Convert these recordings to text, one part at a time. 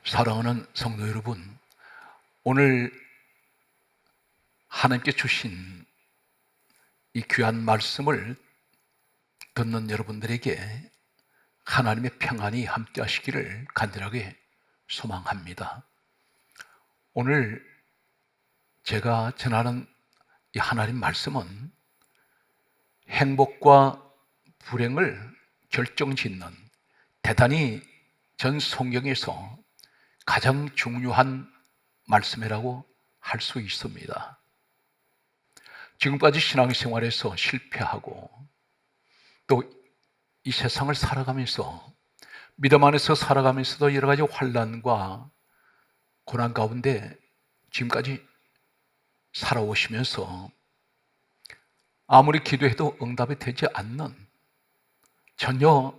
사랑하는 성도 여러분, 오늘 하나님께 주신 이 귀한 말씀을 듣는 여러분들에게 하나님의 평안이 함께 하시기를 간절하게 소망합니다. 오늘 제가 전하는 이 하나님 말씀은 행복과 불행을 결정짓는 대단히 전 성경에서 가장 중요한 말씀이라고 할 수 있습니다. 지금까지 신앙생활에서 실패하고 또 이 세상을 살아가면서 믿음 안에서 살아가면서도 여러 가지 환난과 고난 가운데 지금까지 살아오시면서 아무리 기도해도 응답이 되지 않는, 전혀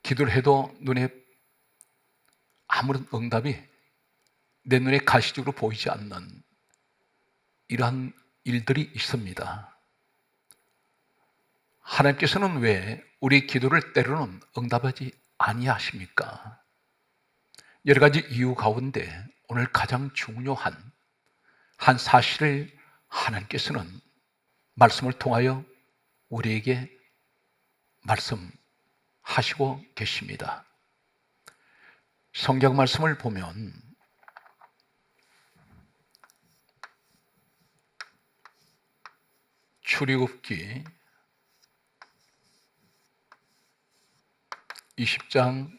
기도를 해도 눈에 아무런 응답이 내 눈에 가시적으로 보이지 않는 이러한 일들이 있습니다. 하나님께서는 왜 우리 기도를 때로는 응답하지 아니하십니까? 여러 가지 이유 가운데 오늘 가장 중요한 한 사실을 하나님께서는 말씀을 통하여 우리에게 말씀하시고 계십니다. 성경 말씀을 보면 출애굽기 20장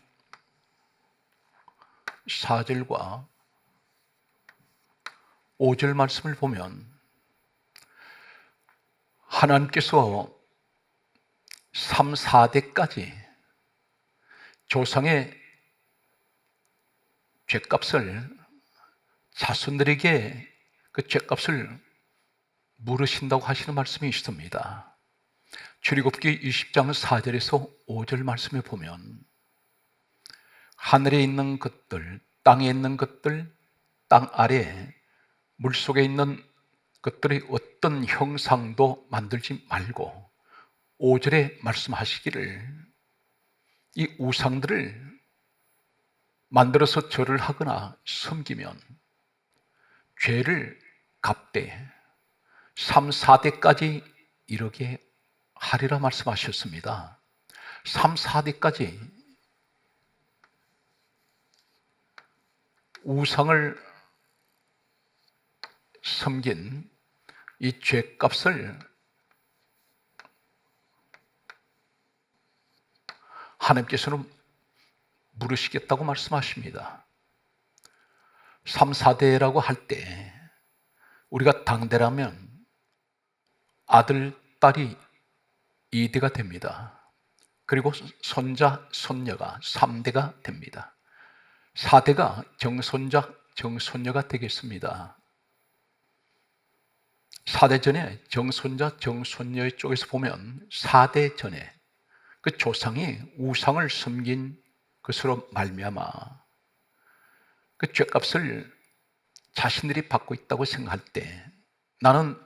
4절과 5절 말씀을 보면 하나님께서 3, 4대까지 조상의 죄값을 자손들에게 그 죄값을 물으신다고 하시는 말씀이 있습니다. 출애굽기 20장 4절에서 5절 말씀에 보면 하늘에 있는 것들, 땅에 있는 것들, 땅 아래 물속에 있는 것들의 어떤 형상도 만들지 말고 5절에 말씀하시기를 이 우상들을 만들어서 절을 하거나 섬기면 죄를 갚되 3, 4대까지 이르게 하리라 말씀하셨습니다. 3, 4대까지 우상을 섬긴 이 죄값을 하나님께서는 물으시겠다고 말씀하십니다. 3, 4대라고 할 때 우리가 당대라면 아들, 딸이 2대가 됩니다. 그리고 손자, 손녀가 3대가 됩니다. 4대가 정손자, 정손녀가 되겠습니다. 4대 전에 정손자, 정손녀 쪽에서 보면 4대 전에 그 조상이 우상을 섬긴 것으로 말미암아 그 죄값을 자신들이 받고 있다고 생각할 때 나는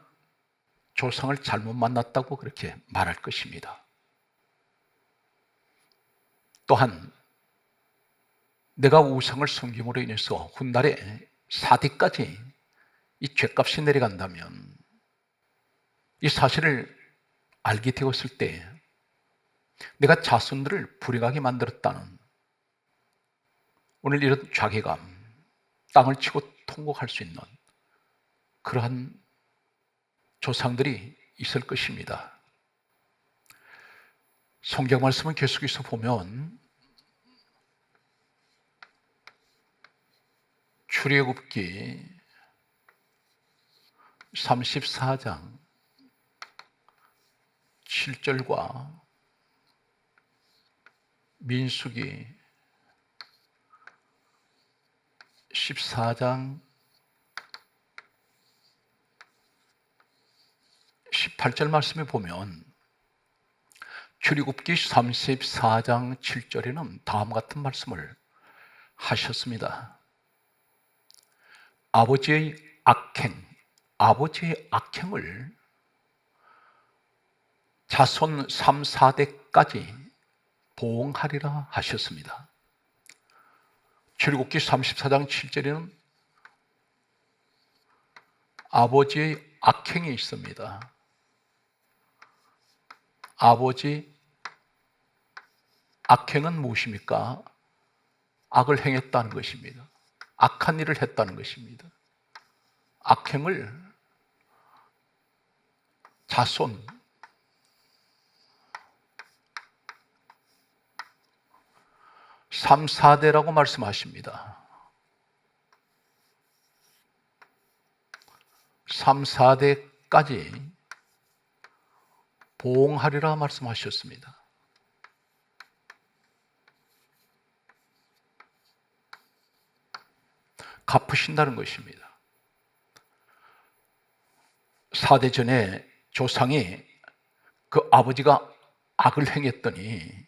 조상을 잘못 만났다고 그렇게 말할 것입니다. 또한 내가 우상을 섬김으로 인해서 훗날에 4대까지 이 죄값이 내려간다면 이 사실을 알게 되었을 때 내가 자손들을 불행하게 만들었다는 오늘 이런 자괴감, 땅을 치고 통곡할 수 있는 그러한 조상들이 있을 것입니다. 성경 말씀을 계속해서 보면 출애굽기 34장 7절과 민수기 14장 18절 말씀에 보면 출애굽기 34장 7절에는 다음과 같은 말씀을 하셨습니다. 아버지의 악행을 자손 3, 4대까지 보응하리라 하셨습니다. 출애굽기 34장 7절에는 아버지의 악행이 있습니다. 아버지 악행은 무엇입니까? 악을 행했다는 것입니다. 악한 일을 했다는 것입니다. 악행을 자손, 3, 4대라고 말씀하십니다. 3, 4대까지 보응하리라 말씀하셨습니다. 갚으신다는 것입니다. 4대 전에 조상이 그 아버지가 악을 행했더니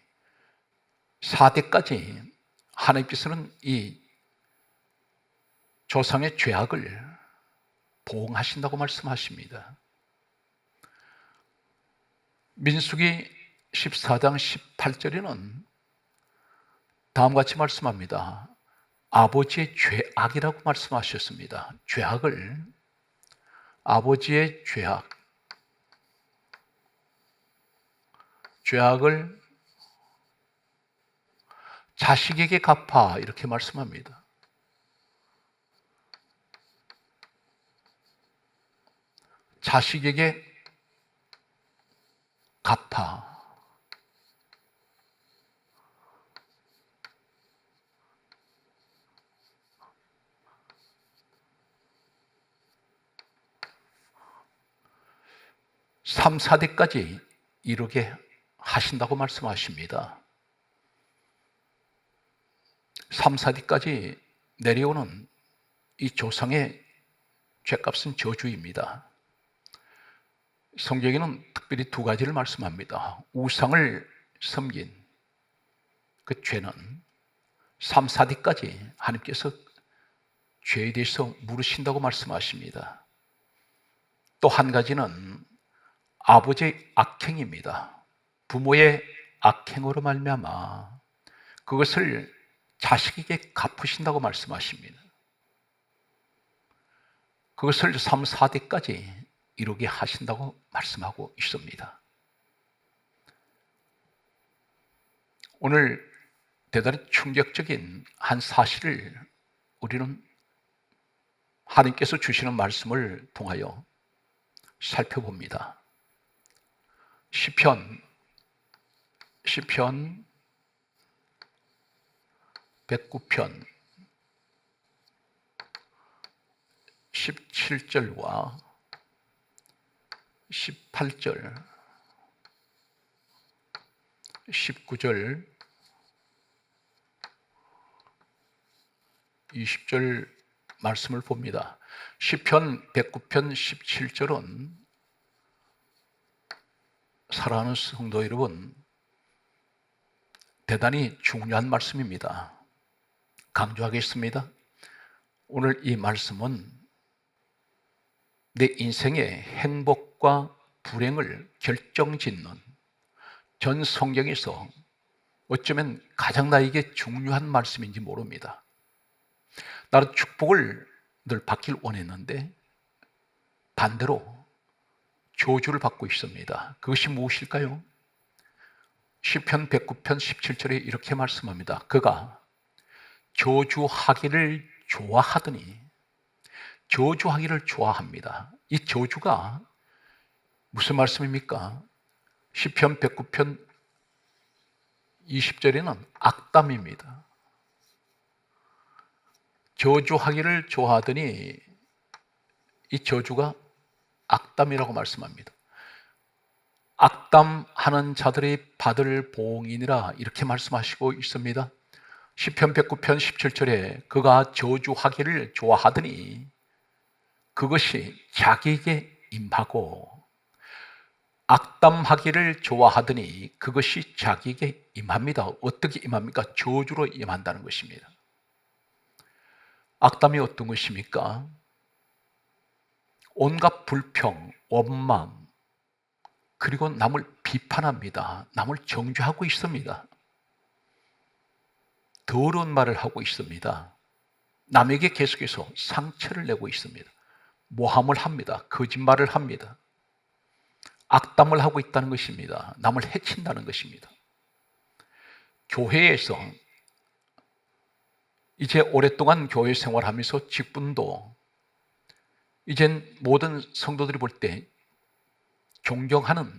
4대까지 하나님께서는 이 조상의 죄악을 보응하신다고 말씀하십니다. 민수기 14장 18절에는 다음과 같이 말씀합니다. 아버지의 죄악이라고 말씀하셨습니다. 죄악을, 아버지의 죄악을 자식에게 갚아, 이렇게 말씀합니다. 자식에게 갚아. 삼, 4대까지 이르게 하신다고 말씀하십니다. 3, 4대까지 내려오는 이 조상의 죄값은 저주입니다. 성경에는 특별히 두 가지를 말씀합니다. 우상을 섬긴 그 죄는 3, 4대까지 하나님께서 죄에 대해서 물으신다고 말씀하십니다. 또 한 가지는 아버지의 악행입니다. 부모의 악행으로 말미암아 그것을 자식에게 갚으신다고 말씀하십니다. 그것을 3, 4대까지 이루게 하신다고 말씀하고 있습니다. 오늘 대단히 충격적인 한 사실을 우리는 하나님께서 주시는 말씀을 통하여 살펴봅니다. 시편 109편 17절과 18절, 19절, 20절 말씀을 봅니다. 시편 109편 17절은 사랑하는 성도 여러분, 대단히 중요한 말씀입니다. 강조하겠습니다. 오늘 이 말씀은 내 인생의 행복과 불행을 결정짓는 전 성경에서 어쩌면 가장 나에게 중요한 말씀인지 모릅니다. 나는 축복을 늘 받길 원했는데 반대로 저주를 받고 있습니다. 그것이 무엇일까요? 시편 109편 17절에 이렇게 말씀합니다. 그가 저주하기를 좋아하더니, 저주하기를 좋아합니다. 이 저주가 무슨 말씀입니까? 시편 109편 20절에는 악담입니다. 저주하기를 좋아하더니 이 저주가 악담이라고 말씀합니다. 악담하는 자들의 받을 보응이니라, 이렇게 말씀하시고 있습니다. 시편 109편 17절에 그가 저주하기를 좋아하더니 그것이 자기에게 임하고, 악담하기를 좋아하더니 그것이 자기에게 임합니다. 어떻게 임합니까? 저주로 임한다는 것입니다. 악담이 어떤 것입니까? 온갖 불평, 원망, 그리고 남을 비판합니다. 남을 정죄하고 있습니다. 더러운 말을 하고 있습니다. 남에게 계속해서 상처를 내고 있습니다. 모함을 합니다. 거짓말을 합니다. 악담을 하고 있다는 것입니다. 남을 해친다는 것입니다. 교회에서 이제 오랫동안 교회 생활하면서 직분도 이젠 모든 성도들이 볼 때 존경하는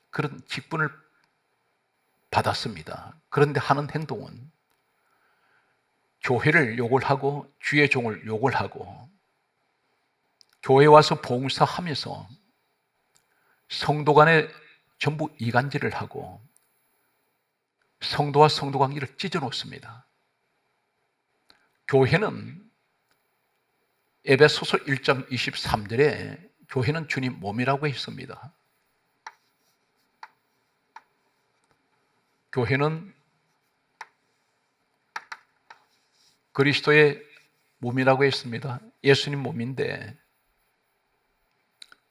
그런 직분을 받았습니다. 그런데 하는 행동은 교회를 욕을 하고 주의 종을 욕을 하고 교회 와서 봉사하면서 성도 간에 전부 이간질을 하고 성도와 성도 관계를 찢어 놓습니다. 교회는 에베소서 1장 23절에 교회는 주님 몸이라고 했습니다. 교회는 그리스도의 몸이라고 했습니다. 예수님 몸인데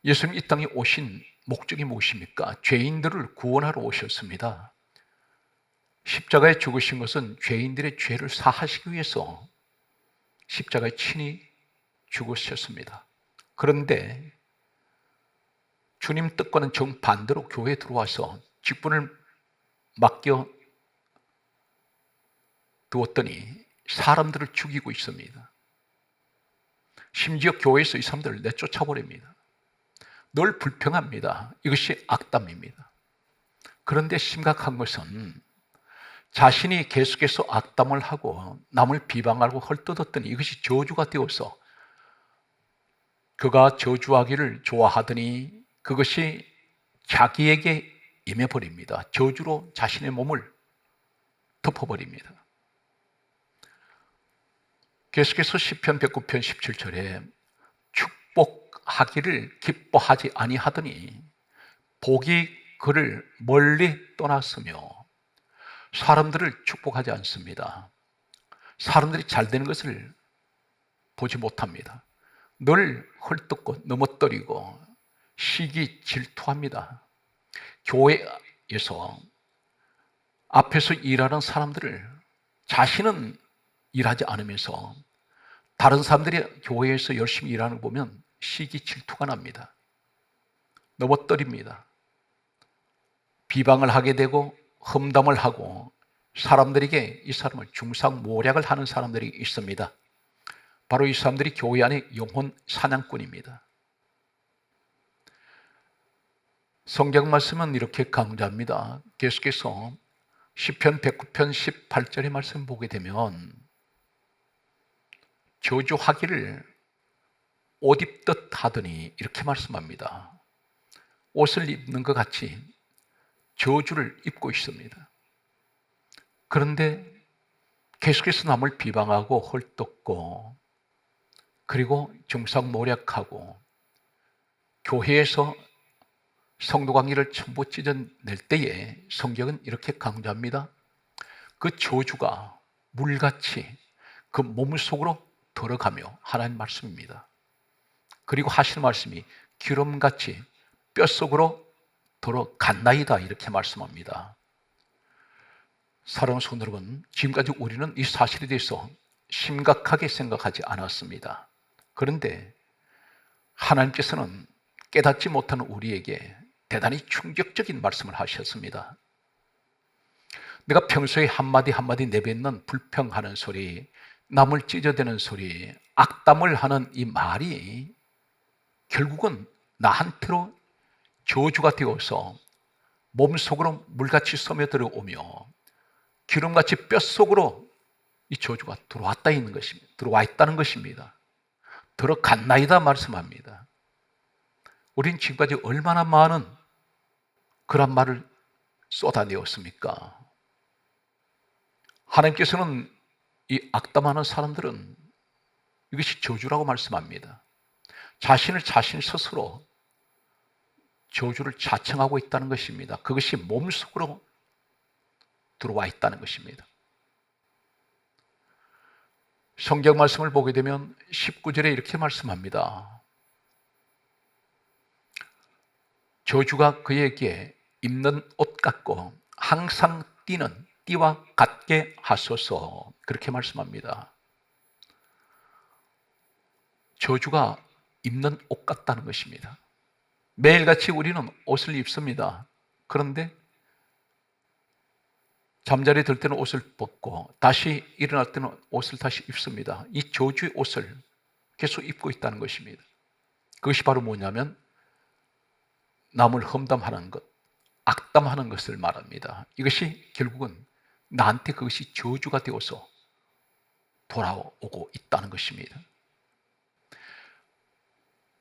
예수님 이 땅에 오신 목적이 무엇입니까? 죄인들을 구원하러 오셨습니다. 십자가에 죽으신 것은 죄인들의 죄를 사하시기 위해서 십자가에 친히 죽으셨습니다. 그런데 주님 뜻과는 정반대로 교회에 들어와서 직분을 맡겨 두었더니 사람들을 죽이고 있습니다. 심지어 교회에서 이 사람들을 내쫓아버립니다. 늘 불평합니다. 이것이 악담입니다. 그런데 심각한 것은 자신이 계속해서 악담을 하고 남을 비방하고 헐뜯었더니 이것이 저주가 되어서 그가 저주하기를 좋아하더니 그것이 자기에게 임해버립니다. 저주로 자신의 몸을 덮어버립니다. 계속해서 시편 109편 17절에 축복하기를 기뻐하지 아니하더니 복이 그를 멀리 떠났으며 사람들을 축복하지 않습니다. 사람들이 잘 되는 것을 보지 못합니다. 늘 헐뜯고 넘어뜨리고 시기 질투합니다. 교회에서 앞에서 일하는 사람들을 자신은 일하지 않으면서 다른 사람들이 교회에서 열심히 일하는 거 보면 시기 질투가 납니다. 넘어뜨립니다. 비방을 하게 되고 험담을 하고 사람들에게 이 사람을 중상모략을 하는 사람들이 있습니다. 바로 이 사람들이 교회 안에 영혼 사냥꾼입니다. 성경 말씀은 이렇게 강조합니다. 계속해서 시편 109편 18절의 말씀 보게 되면 저주하기를 옷 입듯 하더니 이렇게 말씀합니다. 옷을 입는 것 같이 저주를 입고 있습니다. 그런데 계속해서 남을 비방하고 헐뜯고 그리고 중상모략하고 교회에서 성도 관계를 전부 찢어낼 때에 성경은 이렇게 강조합니다. 그 저주가 물같이 그 몸 속으로 들어가며 하나님 말씀입니다. 그리고 하시는 말씀이 기름같이 뼛속으로 들어갔나이다 이렇게 말씀합니다. 사랑하는 성도 여러분, 지금까지 우리는 이 사실에 대해서 심각하게 생각하지 않았습니다. 그런데 하나님께서는 깨닫지 못하는 우리에게 대단히 충격적인 말씀을 하셨습니다. 내가 평소에 한마디 한마디 내뱉는 불평하는 소리, 남을 찢어대는 소리, 악담을 하는 이 말이 결국은 나한테로 저주가 되어서 몸속으로 물같이 스며들어오며 기름같이 뼛속으로 이 저주가 들어와 있다는 것입니다. 들어갔나이다 말씀합니다. 우린 지금까지 얼마나 많은 그런 말을 쏟아내었습니까? 하나님께서는 이 악담하는 사람들은 이것이 저주라고 말씀합니다. 자신 스스로 저주를 자청하고 있다는 것입니다. 그것이 몸속으로 들어와 있다는 것입니다. 성경 말씀을 보게 되면 19절에 이렇게 말씀합니다. 저주가 그에게 입는 옷 같고 항상 띠는 띠와 같게 하소서. 그렇게 말씀합니다. 저주가 입는 옷 같다는 것입니다. 매일같이 우리는 옷을 입습니다. 그런데 잠자리에 들 때는 옷을 벗고 다시 일어날 때는 옷을 다시 입습니다. 이 저주의 옷을 계속 입고 있다는 것입니다. 그것이 바로 뭐냐면 남을 험담하는 것, 악담하는 것을 말합니다. 이것이 결국은 나한테 그것이 저주가 되어서 돌아오고 있다는 것입니다.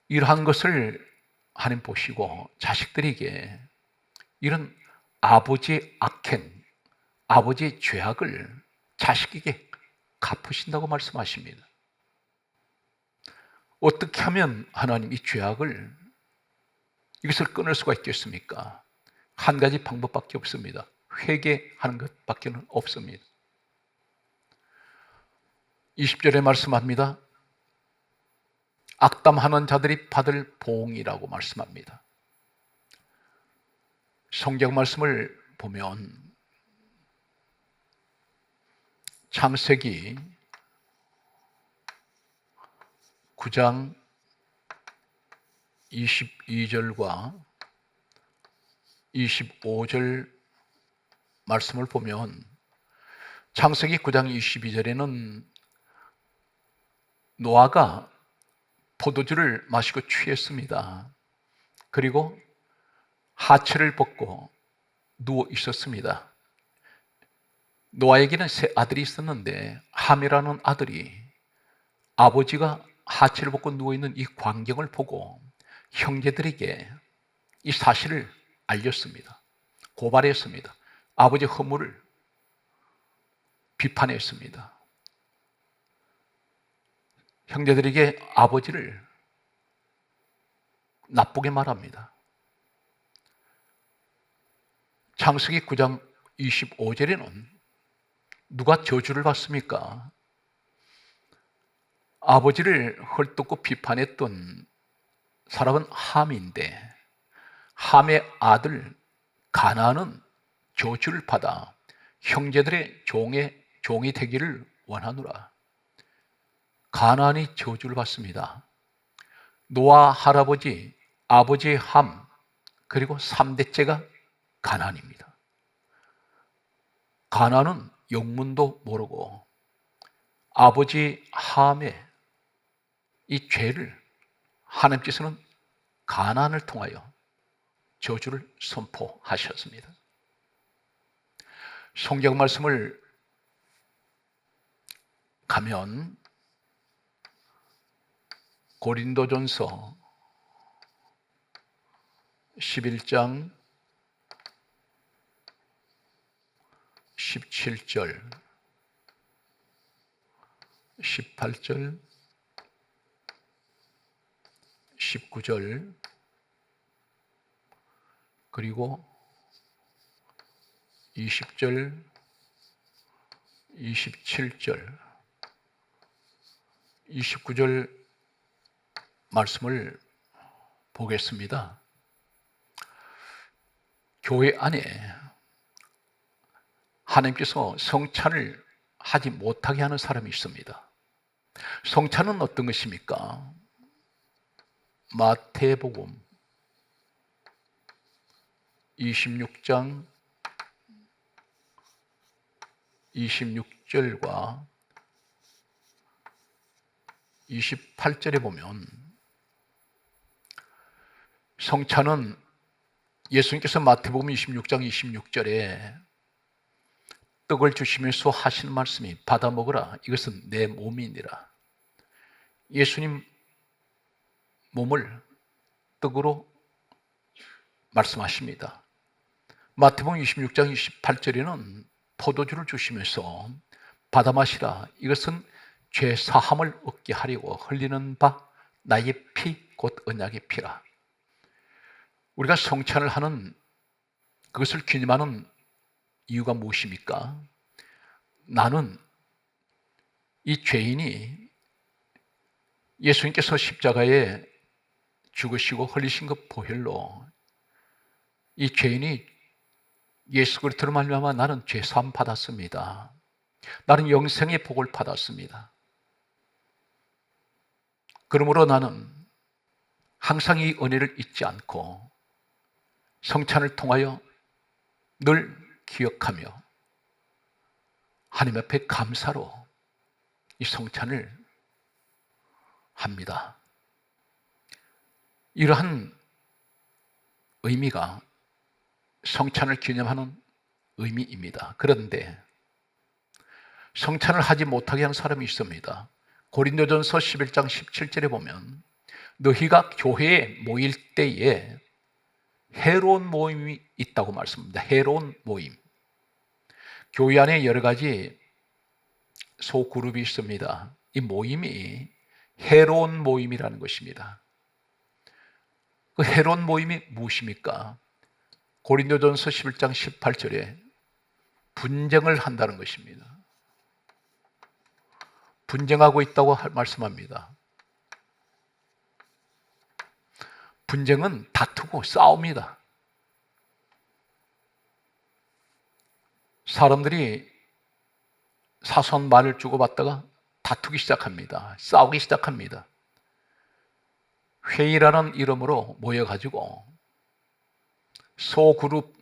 이러한 것을 하나님 보시고 자식들에게 이런 아버지의 악행, 아버지의 죄악을 자식에게 갚으신다고 말씀하십니다. 어떻게 하면 하나님 이 죄악을 이것을 끊을 수가 있겠습니까? 한 가지 방법밖에 없습니다. 회개하는 것밖에 없습니다. 20절에 말씀합니다. 악담하는 자들이 받을 보응이라고 말씀합니다. 성경 말씀을 보면 창세기 9장 22절과 25절 말씀을 보면 창세기 9장 22절에는 노아가 포도주를 마시고 취했습니다. 그리고 하체를 벗고 누워 있었습니다. 노아에게는 세 아들이 있었는데 함이라는 아들이 아버지가 하체를 벗고 누워있는 이 광경을 보고 형제들에게 이 사실을 알렸습니다. 고발했습니다. 아버지의 허물을 비판했습니다. 형제들에게 아버지를 나쁘게 말합니다. 창세기 9장 25절에는 누가 저주를 받습니까? 아버지를 헐뜯고 비판했던 사람은 함인데 함의 아들 가나안은 저주를 받아 형제들의 종이 되기를 원하노라. 가나안이 저주를 받습니다. 노아 할아버지, 아버지의 함, 그리고 3대째가 가나안입니다. 가나안은 영문도 모르고 아버지 함의 이 죄를 하나님께서는 가나안을 통하여 저주를 선포하셨습니다. 성경 말씀을 가면 고린도전서 11장 17절, 18절, 19절, 그리고 20절, 27절, 29절 말씀을 보겠습니다. 교회 안에 하나님께서 성찬을 하지 못하게 하는 사람이 있습니다. 성찬은 어떤 것입니까? 마태복음 26장 26절과 28절에 보면 성찬은 예수님께서 마태복음 26장 26절에 떡을 주시면서 하시는 말씀이 받아 먹으라 이것은 내 몸이니라. 예수님 몸을 떡으로 말씀하십니다. 마태복음 26장 28절에는 포도주를 주시면서 받아 마시라 이것은 죄 사함을 얻게 하려고 흘리는 바 나의 피 곧 언약의 피라. 우리가 성찬을 하는 그것을 기념하는 이유가 무엇입니까? 나는 이 죄인이 예수님께서 십자가에 죽으시고 흘리신 것 보혈로 이 죄인이 예수 그리스도로 말미암아 나는 죄 사함 받았습니다. 나는 영생의 복을 받았습니다. 그러므로 나는 항상 이 은혜를 잊지 않고 성찬을 통하여 늘 기억하며 하나님 앞에 감사로 이 성찬을 합니다. 이러한 의미가 성찬을 기념하는 의미입니다. 그런데 성찬을 하지 못하게 한 사람이 있습니다. 고린도전서 11장 17절에 보면 너희가 교회에 모일 때에 해로운 모임이 있다고 말씀합니다. 해로운 모임. 교회 안에 여러 가지 소그룹이 있습니다. 이 모임이 해로운 모임이라는 것입니다. 그 해로운 모임이 무엇입니까? 고린도전서 11장 18절에 분쟁을 한다는 것입니다. 분쟁하고 있다고 말씀합니다. 분쟁은 다투고 싸웁니다. 사람들이 사소한 말을 주고받다가 다투기 시작합니다. 싸우기 시작합니다. 회의라는 이름으로 모여가지고 소그룹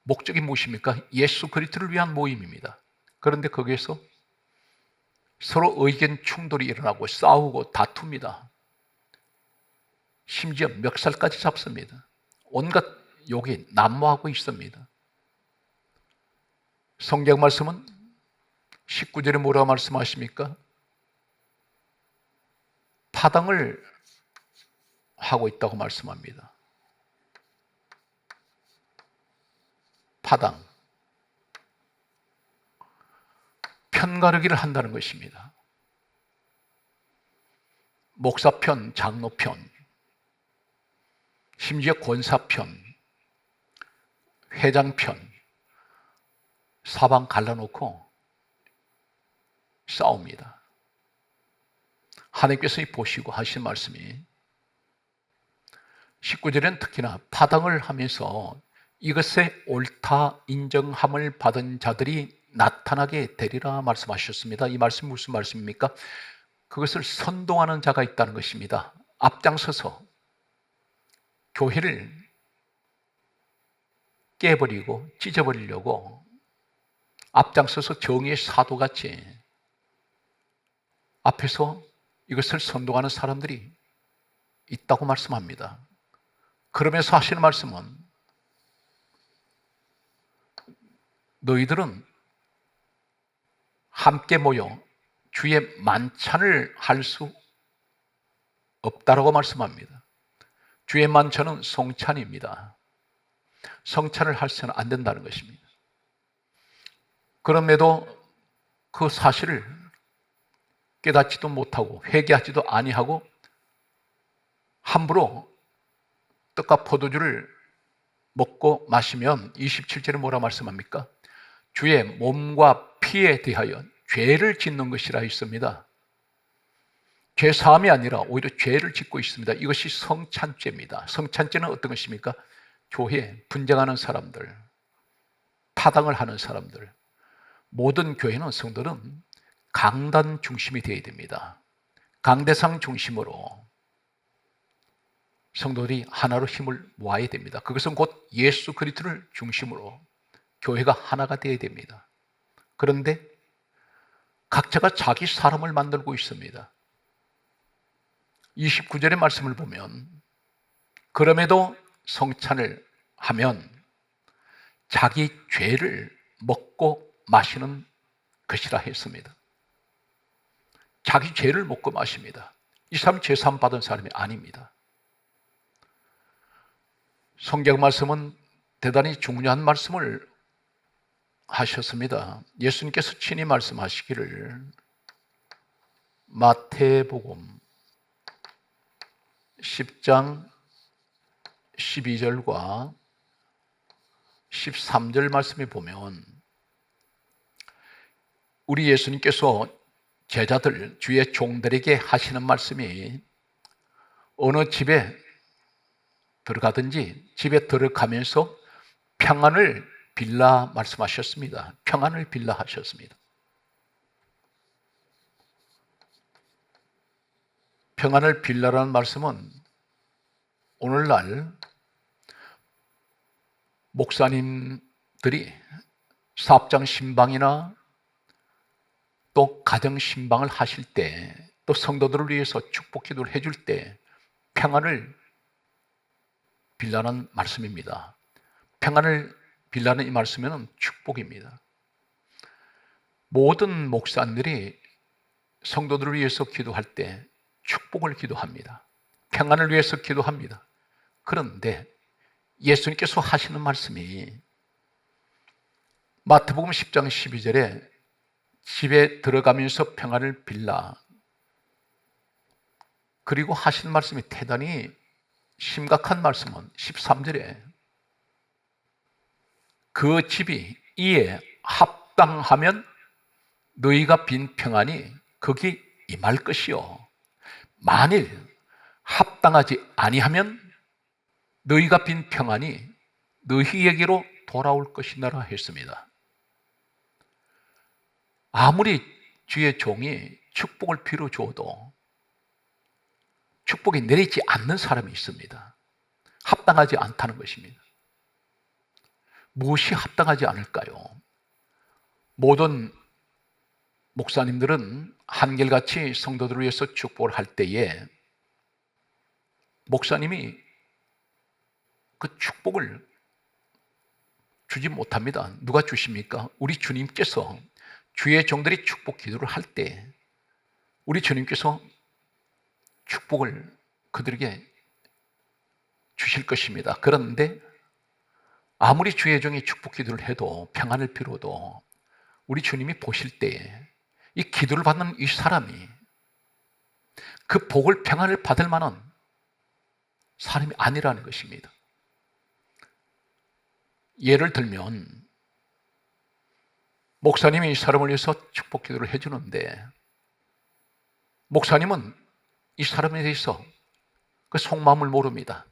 목적이 무엇입니까? 예수 그리스도를 위한 모임입니다. 그런데 거기에서 서로 의견 충돌이 일어나고 싸우고 다툽니다. 심지어 멱살까지 잡습니다. 온갖 욕이 난무하고 있습니다. 성경 말씀은 19절에 뭐라고 말씀하십니까? 파당을 하고 있다고 말씀합니다. 파당. 편가르기를 한다는 것입니다. 목사편, 장로편, 심지어 권사편, 회장편, 사방 갈라놓고 싸웁니다. 하나님께서 보시고 하신 말씀이 19절에는 특히나 파당을 하면서 이것에 옳다 인정함을 받은 자들이 나타나게 되리라 말씀하셨습니다. 이 말씀이 무슨 말씀입니까? 그것을 선동하는 자가 있다는 것입니다. 앞장서서 교회를 깨버리고 찢어버리려고 앞장서서 정의의 사도같이 앞에서 이것을 선동하는 사람들이 있다고 말씀합니다. 그러면서 하시는 말씀은 너희들은 함께 모여 주의 만찬을 할 수 없다라고 말씀합니다. 주의 만찬은 성찬입니다. 성찬을 할 수는 안 된다는 것입니다. 그럼에도 그 사실을 깨닫지도 못하고 회개하지도 아니하고 함부로 떡과 포도주를 먹고 마시면 27절에 뭐라 말씀합니까? 주의 몸과 피에 대하여 죄를 짓는 것이라 했습니다. 죄 사함이 아니라 오히려 죄를 짓고 있습니다. 이것이 성찬죄입니다. 성찬죄는 어떤 것입니까? 교회 분쟁하는 사람들, 파당을 하는 사람들, 모든 교회는 성도는 강단 중심이 되어야 됩니다. 강대상 중심으로 성도들이 하나로 힘을 모아야 됩니다. 그것은 곧 예수 그리스도를 중심으로 교회가 하나가 되어야 됩니다. 그런데 각자가 자기 사람을 만들고 있습니다. 29절의 말씀을 보면 그럼에도 성찬을 하면 자기 죄를 먹고 마시는 것이라 했습니다. 자기 죄를 먹고 마십니다. 이 사람 죄사함 받은 사람이 아닙니다. 성경 말씀은 대단히 중요한 말씀을 하셨습니다. 예수님께서 친히 말씀하시기를 마태복음 10장 12절과 13절 말씀에 보면 우리 예수님께서 제자들, 주의 종들에게 하시는 말씀이 어느 집에 들어가든지 집에 들어가면서 평안을 빌라 말씀하셨습니다. 평안을 빌라 하셨습니다. 평안을 빌라라는 말씀은 오늘날 목사님들이 사업장 신방이나 또 가정 신방을 하실 때, 또 성도들을 위해서 축복 기도를 해줄 때 평안을 빌라는 말씀입니다. 평안을 빌라는 이 말씀에는 축복입니다. 모든 목사님들이 성도들을 위해서 기도할 때 축복을 기도합니다. 평안을 위해서 기도합니다. 그런데 예수님께서 하시는 말씀이 마태복음 10장 12절에 집에 들어가면서 평안을 빌라, 그리고 하시는 말씀이 대단히 심각한 말씀은 13절에 그 집이 이에 합당하면 너희가 빈 평안이 거기 임할 것이요, 만일 합당하지 아니하면 너희가 빈 평안이 너희에게로 돌아올 것이니라 했습니다. 아무리 주의 종이 축복을 빌어주어도 축복이 내리지 않는 사람이 있습니다. 합당하지 않다는 것입니다. 무엇이 합당하지 않을까요? 모든 목사님들은 한결같이 성도들을 위해서 축복을 할 때에 목사님이 그 축복을 주지 못합니다. 누가 주십니까? 우리 주님께서 주의 종들이 축복 기도를 할 때 우리 주님께서 축복을 그들에게 주실 것입니다. 그런데 아무리 주의 종이 축복 기도를 해도, 평안을 빌어도 우리 주님이 보실 때에 이 기도를 받는 이 사람이 그 복을, 평안을 받을 만한 사람이 아니라는 것입니다. 예를 들면 목사님이 이 사람을 위해서 축복 기도를 해주는데 목사님은 이 사람에 대해서 그 속마음을 모릅니다.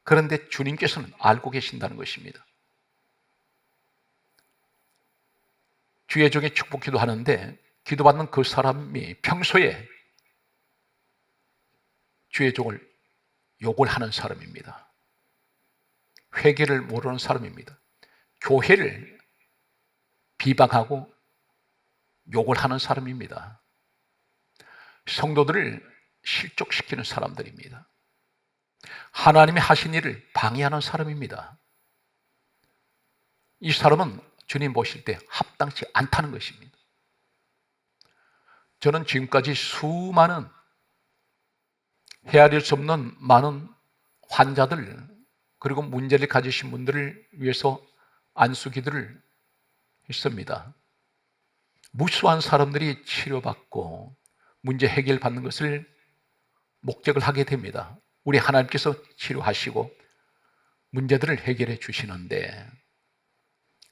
그런데 주님께서는 알고 계신다는 것입니다. 주의 종이 축복 기도하는데 기도받는 그 사람이 평소에 주의 종을 욕을 하는 사람입니다. 회개를 모르는 사람입니다. 교회를 비방하고 욕을 하는 사람입니다. 성도들을 실족시키는 사람들입니다. 하나님이 하신 일을 방해하는 사람입니다. 이 사람은 주님 보실 때 합당치 않다는 것입니다. 저는 지금까지 수많은 헤아릴 수 없는 많은 환자들, 그리고 문제를 가지신 분들을 위해서 안수기도를 했습니다. 무수한 사람들이 치료받고 문제 해결받는 것을 목적을 하게 됩니다. 우리 하나님께서 치료하시고 문제들을 해결해 주시는데,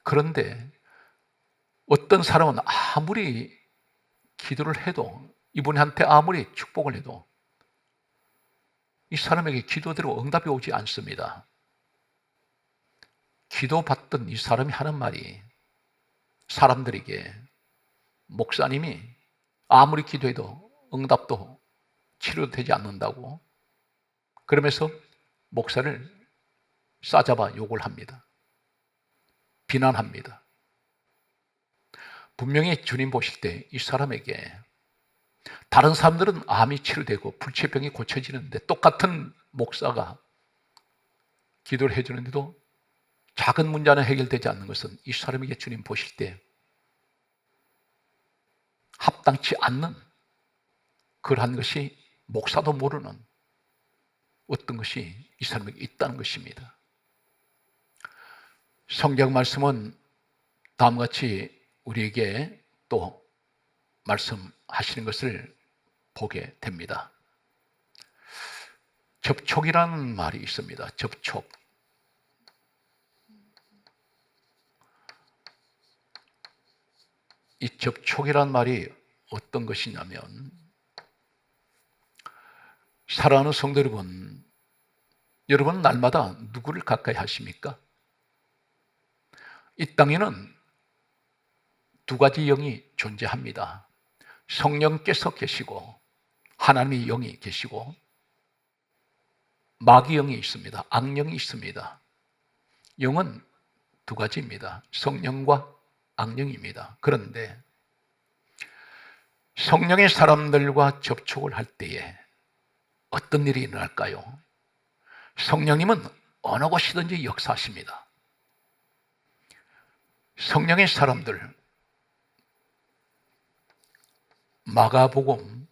그런데 어떤 사람은 아무리 기도를 해도, 이분한테 아무리 축복을 해도 이 사람에게 기도대로 응답이 오지 않습니다. 기도받던 이 사람이 하는 말이 사람들에게 목사님이 아무리 기도해도 응답도 치료도 되지 않는다고, 그러면서 목사를 싸잡아 욕을 합니다. 비난합니다. 분명히 주님 보실 때 이 사람에게, 다른 사람들은 암이 치료되고 불치병이 고쳐지는데 똑같은 목사가 기도를 해주는데도 작은 문제는 해결되지 않는 것은 이 사람에게 주님 보실 때 합당치 않는 그러한 것이 목사도 모르는 어떤 것이 이 사람에게 있다는 것입니다. 성경 말씀은 다음과 같이 우리에게 또 말씀하시는 것을 보게 됩니다. 접촉이라는 말이 있습니다. 접촉. 이 접촉이란 말이 어떤 것이냐면, 사랑하는 성도 여러분, 여러분 날마다 누구를 가까이 하십니까? 이 땅에는 두 가지 영이 존재합니다. 성령께서 계시고 하나님의 영이 계시고 마귀 영이 있습니다. 악령이 있습니다. 영은 두 가지입니다. 성령과 악령입니다. 그런데 성령의 사람들과 접촉을 할 때에 어떤 일이 일어날까요? 성령님은 어느 곳이든지 역사하십니다. 성령의 사람들, 마가복음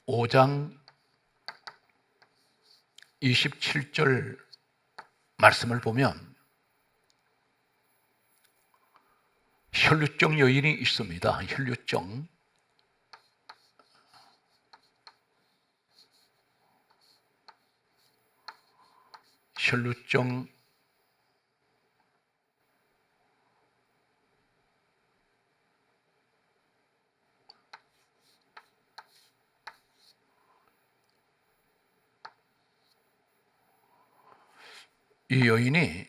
5장 27절 말씀을 보면 혈루증 여인이 있습니다. 혈루증. 이 여인이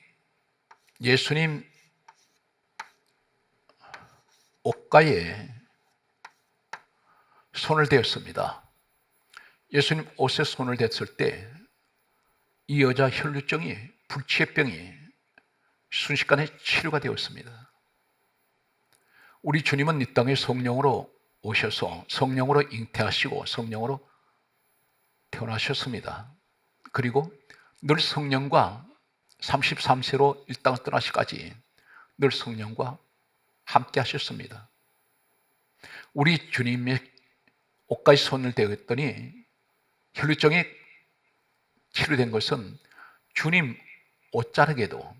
예수님 옷가에 손을 대었습니다. 예수님 옷에 손을 댔을 때 이 여자 혈루증이, 불치병이 순식간에 치료가 되었습니다. 우리 주님은 이 땅에 성령으로 오셔서 성령으로 잉태하시고 성령으로 태어나셨습니다. 그리고 늘 성령과 33세로 이 땅을 떠나시까지 늘 성령과 함께 하셨습니다. 우리 주님의 옷가에 손을 대었더니 혈루증이 치료된 것은 주님 옷자락에도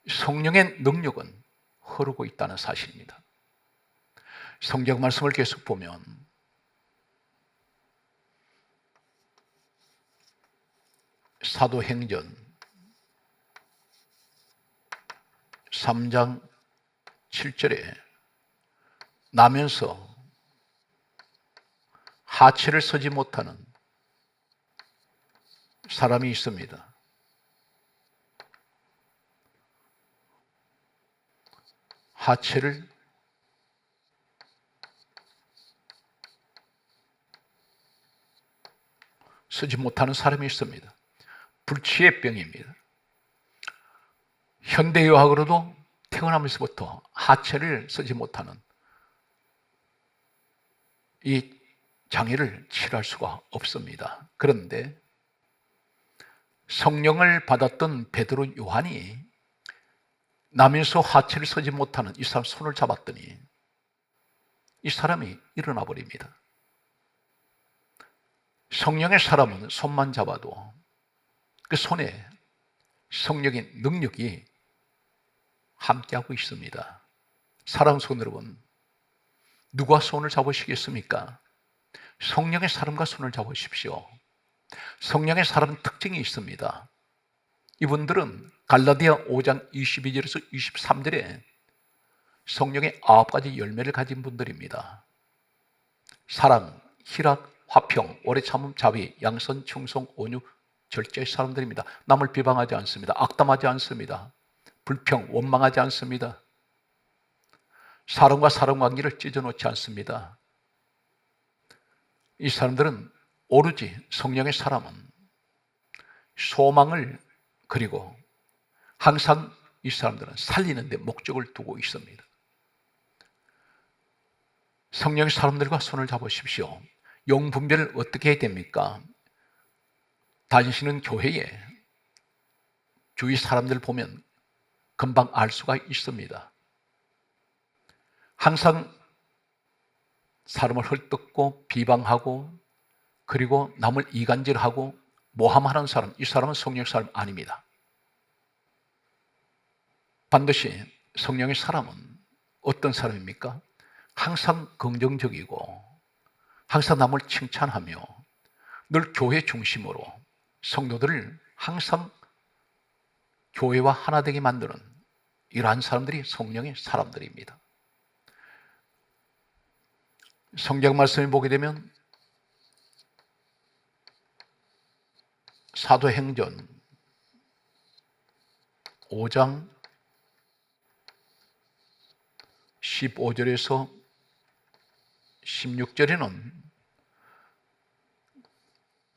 성령의 능력은 흐르고 있다는 사실입니다. 성경 말씀을 계속 보면 사도행전 3장 7절에 나면서 하체를 서지 못하는 사람이 있습니다. 하체를 서지 못하는 사람이 있습니다. 불치의 병입니다. 현대의학으로도 태어나면서부터 하체를 서지 못하는 이 장애를 치료할 수가 없습니다. 그런데 성령을 받았던 베드로, 요한이 나면서 하체를 서지 못하는 이 사람 손을 잡았더니 이 사람이 일어나 버립니다. 성령의 사람은 손만 잡아도 그 손에 성령의 능력이 함께하고 있습니다. 사랑 손 여러분, 누가 손을 잡으시겠습니까? 성령의 사람과 손을 잡으십시오. 성령의 사람은 특징이 있습니다. 이분들은 갈라디아 5장 22절에서 23절에 성령의 9가지 열매를 가진 분들입니다. 사랑, 희락, 화평, 오래 참음, 자비, 양선, 충성, 온유, 절제의 사람들입니다. 남을 비방하지 않습니다. 악담하지 않습니다. 불평, 원망하지 않습니다. 사람과 사람 관계를 찢어놓지 않습니다. 이 사람들은 오로지 성령의 사람은 소망을, 그리고 항상 이 사람들은 살리는 데 목적을 두고 있습니다. 성령의 사람들과 손을 잡으십시오. 영분별을 어떻게 해야 됩니까? 다니시는 교회에 주위 사람들 보면 금방 알 수가 있습니다. 항상 사람을 헐뜯고 비방하고 그리고 남을 이간질하고 모함하는 사람, 이 사람은 성령의 사람 아닙니다. 반드시 성령의 사람은 어떤 사람입니까? 항상 긍정적이고 항상 남을 칭찬하며 늘 교회 중심으로 성도들을 항상 교회와 하나 되게 만드는 이러한 사람들이 성령의 사람들입니다. 성경 말씀을 보게 되면 사도행전 5장 15절에서 16절에는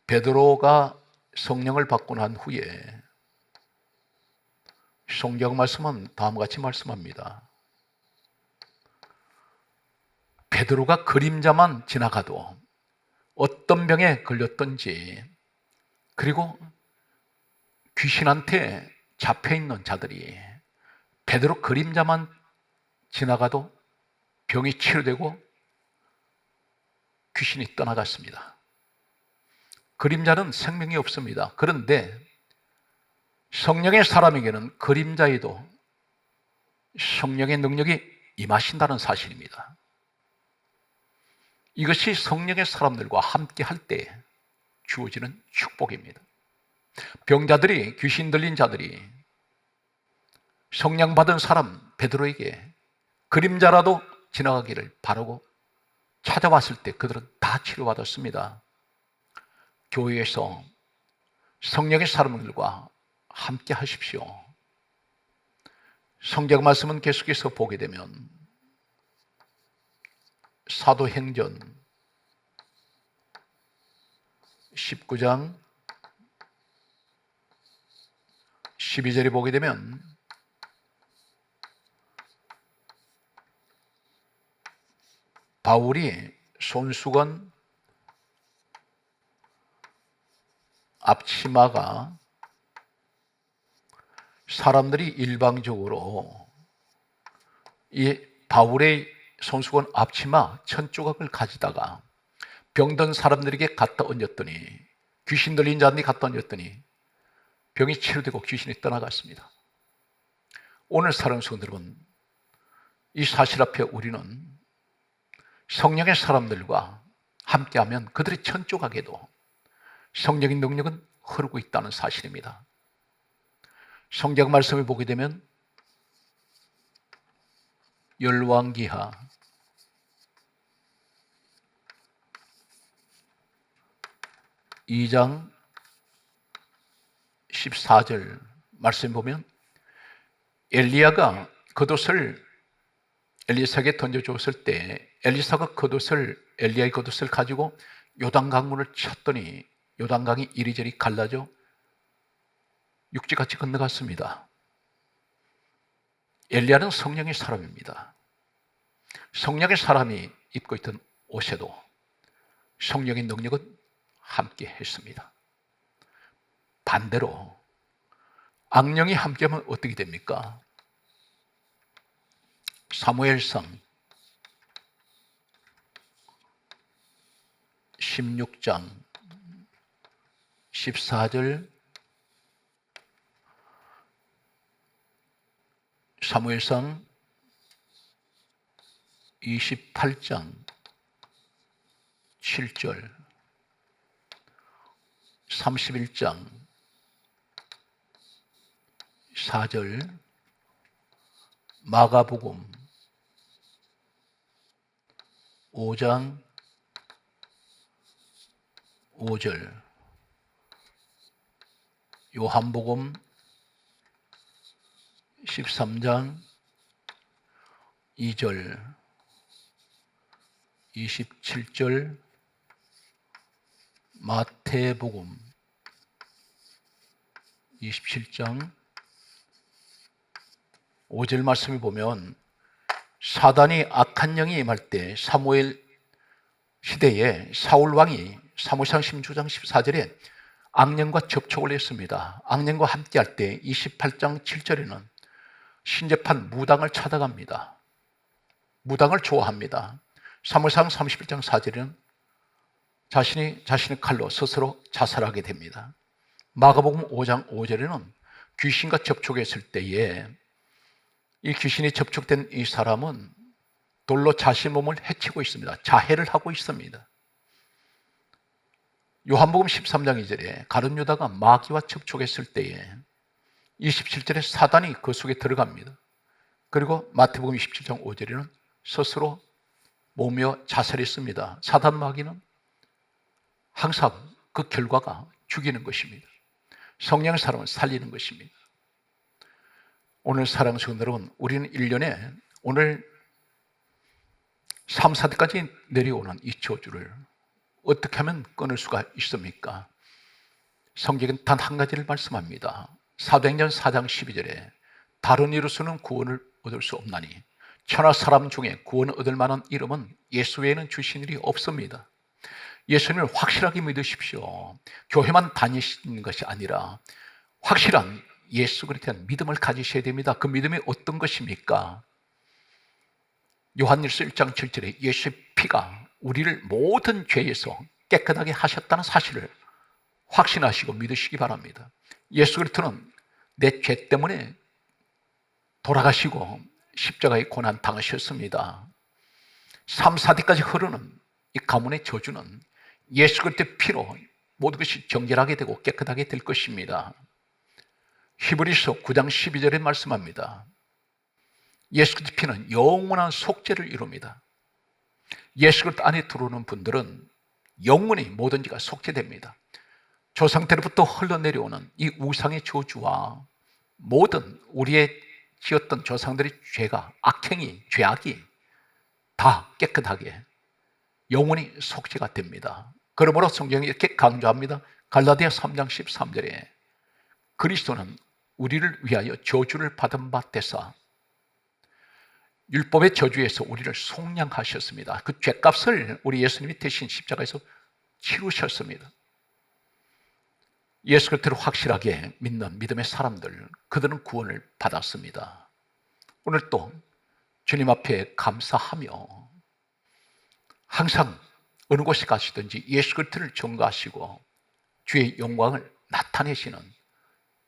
베드로가 성령을 받고 난 후에 성경 말씀은 다음과 같이 말씀합니다. 베드로가 그림자만 지나가도 어떤 병에 걸렸던지, 그리고 귀신한테 잡혀있는 자들이 베드로 그림자만 지나가도 병이 치료되고 귀신이 떠나갔습니다. 그림자는 생명이 없습니다. 그런데 성령의 사람에게는 그림자에도 성령의 능력이 임하신다는 사실입니다. 이것이 성령의 사람들과 함께 할 때 주어지는 축복입니다. 병자들이, 귀신 들린 자들이 성령 받은 사람 베드로에게 그림자라도 지나가기를 바라고 찾아왔을 때 그들은 다 치료받았습니다. 교회에서 성령의 사람들과 함께 하십시오. 성경 말씀은 계속해서 보게 되면 사도행전 19장 12절에 보게 되면 바울이 손수건 앞치마가 사람들이 일방적으로 이 바울의 손수건 앞치마 1000조각을 가지다가 병든 사람들에게 갖다 얹었더니, 귀신 들린 자들이 갖다 얹었더니 병이 치료되고 귀신이 떠나갔습니다. 오늘 사랑하는 성도 여러분, 이 사실 앞에 우리는 성령의 사람들과 함께하면 그들의 1000조각에도 성령의 능력은 흐르고 있다는 사실입니다. 성경 말씀을 보게 되면 열왕기하 2장 14절 말씀 보면 엘리야가 겉옷을 엘리사에게 던져주었을 때 엘리사가 엘리야의 겉옷을 가지고 요단강물을 쳤더니 요단강이 이리저리 갈라져 육지같이 건너갔습니다. 엘리야는 성령의 사람입니다. 성령의 사람이 입고 있던 옷에도 성령의 능력은 함께 했습니다. 반대로 악령이 함께하면 어떻게 됩니까? 사무엘상 16장 14절, 사무엘상 28장 7절, 31장 4절, 마가복음 5장 5절, 요한복음 13장 2절, 27절, 마태복음 27장 5절 말씀을 보면 사단이 악한 영이 임할 때 사무엘 시대에 사울 왕이 사무엘상 16장 14절에 악령과 접촉을 했습니다. 악령과 함께 할 때 28장 7절에는 신접한 무당을 찾아갑니다. 무당을 좋아합니다. 사무엘상 31장 4절에는 자신의 칼로 스스로 자살하게 됩니다. 마가복음 5장 5절에는 귀신과 접촉했을 때에 이 귀신이 접촉된 이 사람은 돌로 자신 몸을 해치고 있습니다. 자해를 하고 있습니다. 요한복음 13장 2절에 가룟 유다가 마귀와 접촉했을 때에 27절에 사단이 그 속에 들어갑니다. 그리고 마태복음 27장 5절에는 스스로 몸며 자살했습니다. 사단 마귀는 항상 그 결과가 죽이는 것입니다. 성령의 사람은 살리는 것입니다. 오늘 사랑하는 성도 여러분, 우리는 1년에 오늘 3, 4대까지 내려오는 이 저주를 어떻게 하면 끊을 수가 있습니까? 성경은 단 한 가지를 말씀합니다. 사도행전 4장 12절에 다른 이로서는 구원을 얻을 수 없나니 천하 사람 중에 구원 얻을 만한 이름은 예수 외에는 주신 일이 없습니다. 예수님을 확실하게 믿으십시오. 교회만 다니시는 것이 아니라 확실한 예수 그리스도에 대한 믿음을 가지셔야 됩니다. 그 믿음이 어떤 것입니까? 요한일서 1장 7절에 예수의 피가 우리를 모든 죄에서 깨끗하게 하셨다는 사실을 확신하시고 믿으시기 바랍니다. 예수 그리스도는 내 죄 때문에 돌아가시고 십자가의 고난 당하셨습니다. 3, 4대까지 흐르는 이 가문의 저주는 예수 그리스도의 피로 모든 것이 정결하게 되고 깨끗하게 될 것입니다. 히브리서 9장 12절에 말씀합니다. 예수 그리스도의 피는 영원한 속죄를 이룹니다. 예수 그리스도 안에 들어오는 분들은 영원히 모든 죄가 속죄됩니다. 조상 때로부터 흘러내려오는 이 우상의 저주와 모든 우리의 지었던 조상들의 죄가, 악행이, 죄악이 다 깨끗하게 영원히 속죄가 됩니다. 그러므로 성경이 이렇게 강조합니다. 갈라디아 3장 13절에 그리스도는 우리를 위하여 저주를 받은 바 되사 율법의 저주에서 우리를 속량하셨습니다. 그 죄값을 우리 예수님이 대신 십자가에서 치르셨습니다. 예수 그리스도를 확실하게 믿는 믿음의 사람들, 그들은 구원을 받았습니다. 오늘 또 주님 앞에 감사하며 항상 어느 곳에 가시든지 예수 그리스도를 전가하시고 주의 영광을 나타내시는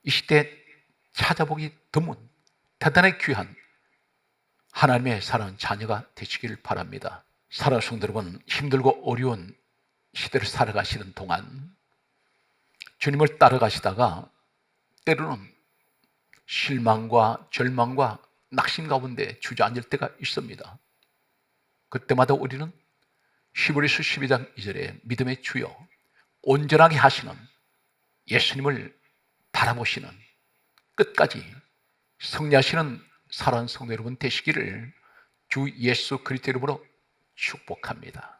이 시대에 찾아보기 드문 대단히 귀한 하나님의 사랑하는 자녀가 되시길 바랍니다. 사랑하는 성도 여러분, 힘들고 어려운 시대를 살아가시는 동안 주님을 따라가시다가 때로는 실망과 절망과 낙심 가운데 주저앉을 때가 있습니다. 그때마다 우리는 히브리서 12장 2절에 믿음의 주여 온전하게 하시는 예수님을 바라보시는 끝까지 승리하시는 사랑하는 성도 여러분 되시기를 주 예수 그리스도 이름으로 축복합니다.